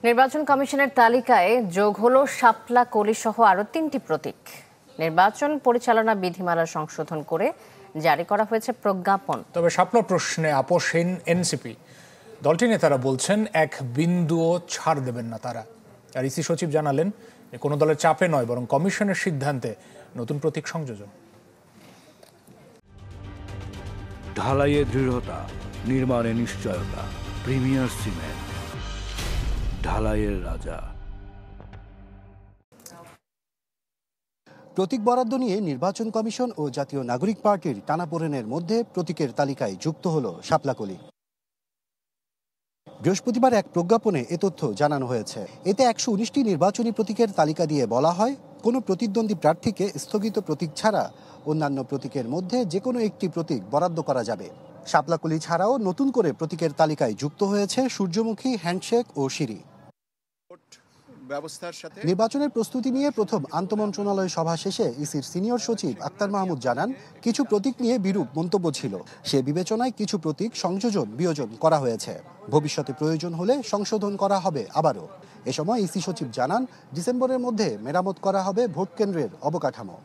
নির্বাচন কমিশনের তালিকায় যোগ হলো শাপলা কলি সহ আরো 3টি প্রতীক। নির্বাচন পরিচালনা বিধিমালা সংশোধন করে জারি করা হয়েছে প্রজ্ঞাপন। তবে শাপলা প্রশ্নে আপোষহীন এনসিপি। দলটির নেতারা বলছেন এক বিন্দুও ছাড় দেবেন না তারা। আর ইসি সচিব জানালেন কোনো দলের চাপে নয়, বরং কমিশনের সিদ্ধান্তে নতুন প্রতীক সংযোজন। ঢালাইয়ে দৃঢ়তা, নির্মাণে নিশ্চয়তা। প্রিমিয়ার সিমেন্ট, ঢালাইয়ের রাজা। প্রতীক বরাদ্দ নিয়ে নির্বাচন কমিশন ও জাতীয় নাগরিক পার্টির টানাপোড়েনের মধ্যে প্রতীকের তালিকায় যুক্ত হল শাপলাকলি। বৃহস্পতিবার এক প্রজ্ঞাপনে এ তথ্য জানানো হয়েছে। এতে 119টি নির্বাচনী প্রতীকের তালিকা দিয়ে বলা হয়, কোনো প্রতিদ্বন্দ্বী প্রার্থীকে স্থগিত প্রতীক ছাড়া অন্যান্য প্রতীকের মধ্যে যে কোনো একটি প্রতীক বরাদ্দ করা যাবে। শাপলাকলি ছাড়াও নতুন করে প্রতীকের তালিকায় যুক্ত হয়েছে সূর্যমুখী, হ্যান্ডশেক ও সিঁড়ি। নির্বাচনের প্রস্তুতি নিয়ে প্রথম আন্তমন্ত্রণালয় সভা শেষে ইসির সিনিয়র সচিব আক্তার মাহমুদ জানান, কিছু প্রতীক নিয়ে বিরূপ মন্তব্য ছিল। সে বিবেচনায় কিছু প্রতীক সংযোজন বিয়োজন করা হয়েছে। ভবিষ্যতে প্রয়োজন হলে সংশোধন করা হবে আবারও। এ সময় ইসি সচিব জানান, ডিসেম্বরের মধ্যে মেরামত করা হবে ভোট কেন্দ্রের অবকাঠামো।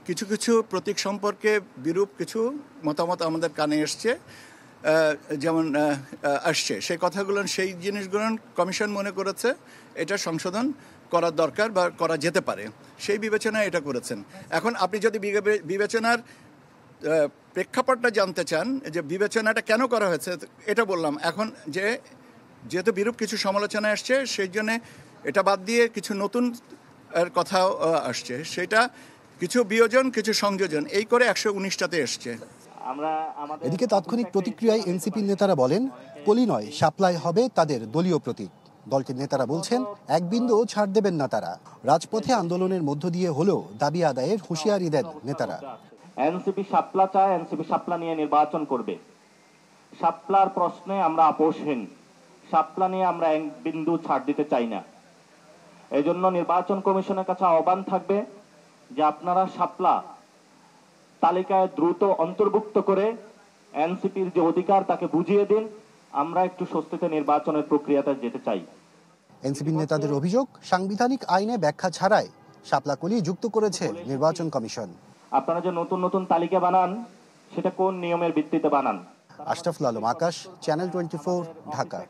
কিছু কিছু প্রতীক সম্পর্কে বিরূপ কিছু মতামত আমাদের কানে এসছে, যেমন আসছে সেই কথাগুলো, সেই জিনিসগুলো কমিশন মনে করেছে এটা সংশোধন করার দরকার বা করা যেতে পারে, সেই বিবেচনায় এটা করেছেন। এখন আপনি যদি বিবেচনার প্রেক্ষাপটটা জানতে চান যে বিবেচনাটা কেন করা হয়েছে, এটা বললাম। এখন যেহেতু বিরূপ কিছু সমালোচনা আসছে, সেই জন্যে এটা বাদ দিয়ে কিছু নতুন কথাও আসছে, সেটা কিছু বিয়োজন কিছু সংযোজন এই করে 119টাতে এসছে। এদিকে তাৎক্ষণিক প্রতিক্রিয়ায় এনসিপির নেতারা বলেন, কলি নয় শাপলাই হবে তাদের দলীয় প্রতীক। দলটির নেতারা বলছেন এক বিন্দুও ছাড় দেবেন না তারা। রাজপথে আন্দোলনের মধ্য দিয়ে হলেও দাবি আদায়ের হুঁশিয়ারি দেন নেতারা। এনসিপি শাপলা চায়, এনসিপি শাপলা নিয়ে নির্বাচন করবে। শাপলার প্রশ্নে আমরা আপোষহীন। শাপলা নিয়ে আমরা এক বিন্দু ছাড় দিতে চাই না। এই জন্য নির্বাচন কমিশনের কাছে আহ্বান থাকবে যে আপনারা শাপলা তালিকায় দ্রুত অন্তর্ভুক্ত করে এনসিপির যে অধিকার তাকে বুঝিয়ে দিন। আমরা একটু স্বস্তিতে নির্বাচনের প্রক্রিয়াতে যেতে চাই। এনসিপির নেতাদের অভিযোগ, সাংবিধানিক আইনে ব্যাখ্যা ছাড়াই শাপলাকলি যুক্ত করেছে নির্বাচন কমিশন। আপনারা যে নতুন নতুন তালিকা বানান, সেটা কোন নিয়মের ভিত্তিতে বানান? আশরাফুল আলম, আকাশ, চ্যানেল 24, ঢাকা।